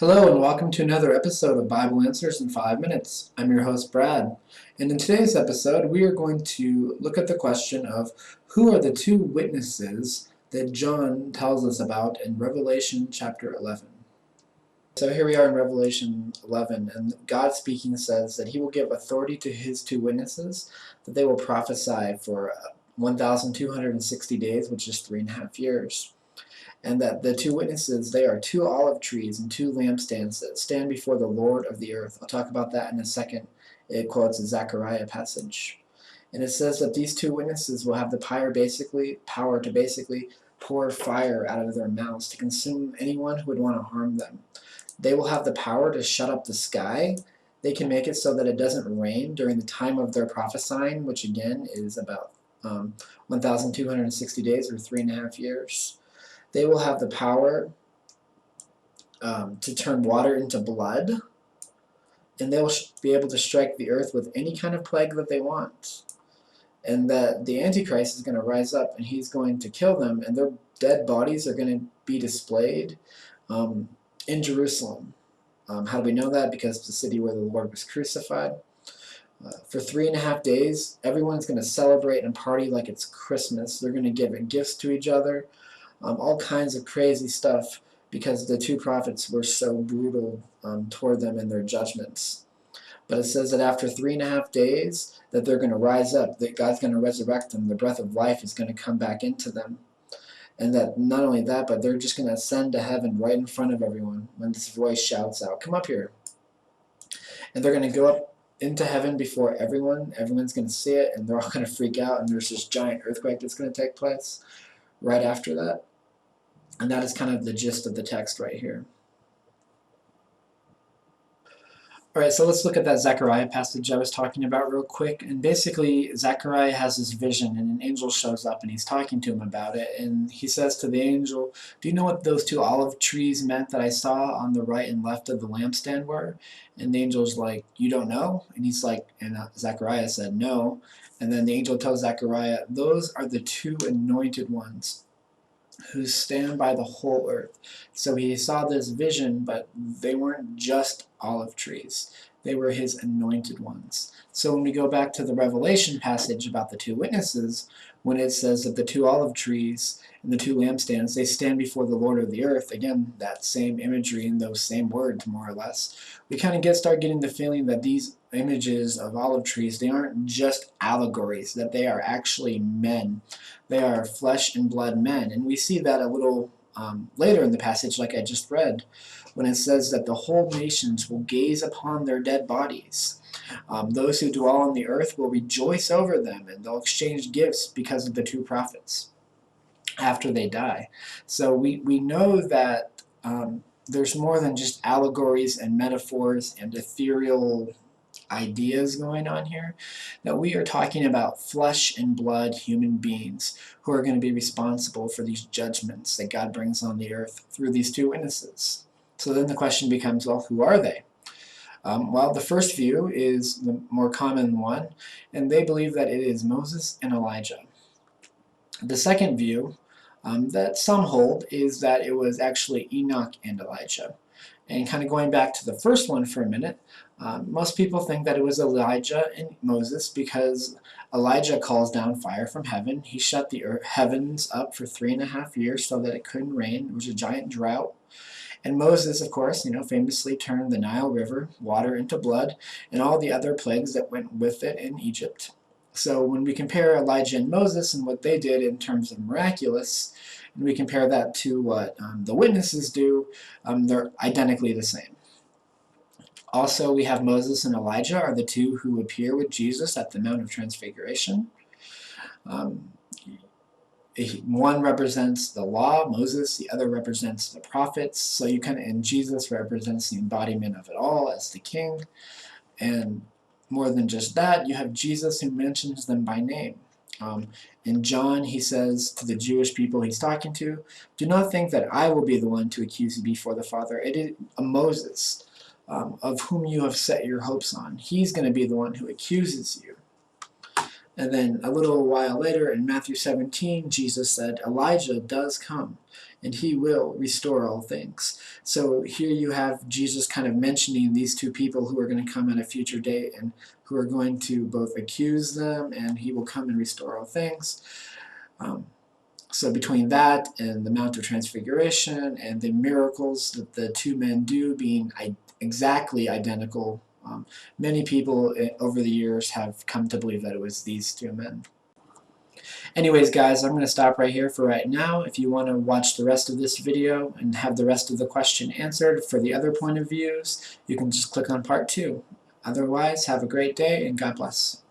Hello and welcome to another episode of Bible Answers in 5 Minutes. I'm your host Brad, and in today's episode we are going to look at the question of who are the two witnesses that John tells us about in Revelation chapter 11. So here we are in Revelation 11, and God speaking says that he will give authority to his two witnesses, that they will prophesy for 1,260 days, which is 3.5 years. And that the two witnesses, they are two olive trees and two lampstands that stand before the Lord of the earth. I'll talk about that in a second. It quotes a Zechariah passage. And it says that these two witnesses will have the power to basically pour fire out of their mouths to consume anyone who would want to harm them. They will have the power to shut up the sky. They can make it so that it doesn't rain during the time of their prophesying, which again is about 1,260 days or 3.5 years. They will have the power to turn water into blood, and they will be able to strike the earth with any kind of plague that they want. And that the Antichrist is going to rise up, and he's going to kill them, and their dead bodies are going to be displayed in Jerusalem. How do we know that? Because it's the city where the Lord was crucified. For 3.5 days, everyone's going to celebrate and party like it's Christmas. They're going to give gifts to each other. All kinds of crazy stuff because the two prophets were so brutal toward them in their judgments. But it says that after 3.5 days that they're going to rise up, that God's going to resurrect them, the breath of life is going to come back into them. And that not only that, but they're just going to ascend to heaven right in front of everyone when this voice shouts out, "Come up here." And they're going to go up into heaven before everyone. Everyone's going to see it, and they're all going to freak out, and there's this giant earthquake that's going to take place right after that. And that is kind of the gist of the text right here. Alright, so let's look at that Zechariah passage I was talking about real quick. And basically, Zechariah has this vision, and an angel shows up, and he's talking to him about it. And he says to the angel, "Do you know what those two olive trees meant that I saw on the right and left of the lampstand were?" And the angel's like, "You don't know?" And he's like, and Zechariah said, "No." And then the angel tells Zechariah, "Those are the two anointed ones who stand by the whole earth." So he saw this vision, but they weren't just olive trees. They were his anointed ones. So when we go back to the Revelation passage about the two witnesses, when it says that the two olive trees and the two lampstands, they stand before the Lord of the earth, again, that same imagery and those same words, more or less, we kind of start getting the feeling that these images of olive trees, they aren't just allegories, that they are actually men. They are flesh and blood men. And we see that a little later in the passage, like I just read, when it says that the whole nations will gaze upon their dead bodies. Those who dwell on the earth will rejoice over them, and they'll exchange gifts because of the two prophets after they die. So we know that there's more than just allegories and metaphors and ethereal ideas going on here, that we are talking about flesh and blood human beings who are going to be responsible for these judgments that God brings on the earth through these two witnesses. So then the question becomes, well, who are they? Well, the first view is the more common one, and they believe that it is Moses and Elijah. The second view that some hold is that it was actually Enoch and Elijah. And kind of going back to the first one for a minute, most people think that it was Elijah and Moses because Elijah calls down fire from heaven. He shut the heavens up for 3.5 years so that it couldn't rain. It was a giant drought. And Moses, of course, famously turned the Nile River water into blood and all the other plagues that went with it in Egypt. So when we compare Elijah and Moses and what they did in terms of miraculous, and we compare that to what the witnesses do, they're identically the same. Also, we have Moses and Elijah are the two who appear with Jesus at the Mount of Transfiguration. One represents the law, Moses, the other represents the prophets. So and Jesus represents the embodiment of it all as the king. And more than just that, you have Jesus who mentions them by name. In John, he says to the Jewish people he's talking to, "Do not think that I will be the one to accuse you before the Father. It is Moses, of whom you have set your hopes on. He's going to be the one who accuses you." And then a little while later in Matthew 17, Jesus said, Elijah does come and he will restore all things. So here you have Jesus kind of mentioning these two people who are going to come at a future date and who are going to both accuse them, and he will come and restore all things. So between that and the Mount of Transfiguration and the miracles that the two men do being exactly identical, many people over the years have come to believe that it was these two men. Anyways, guys, I'm going to stop right here for right now. If you want to watch the rest of this video and have the rest of the question answered for the other point of views, you can just click on part 2. Otherwise, have a great day and God bless.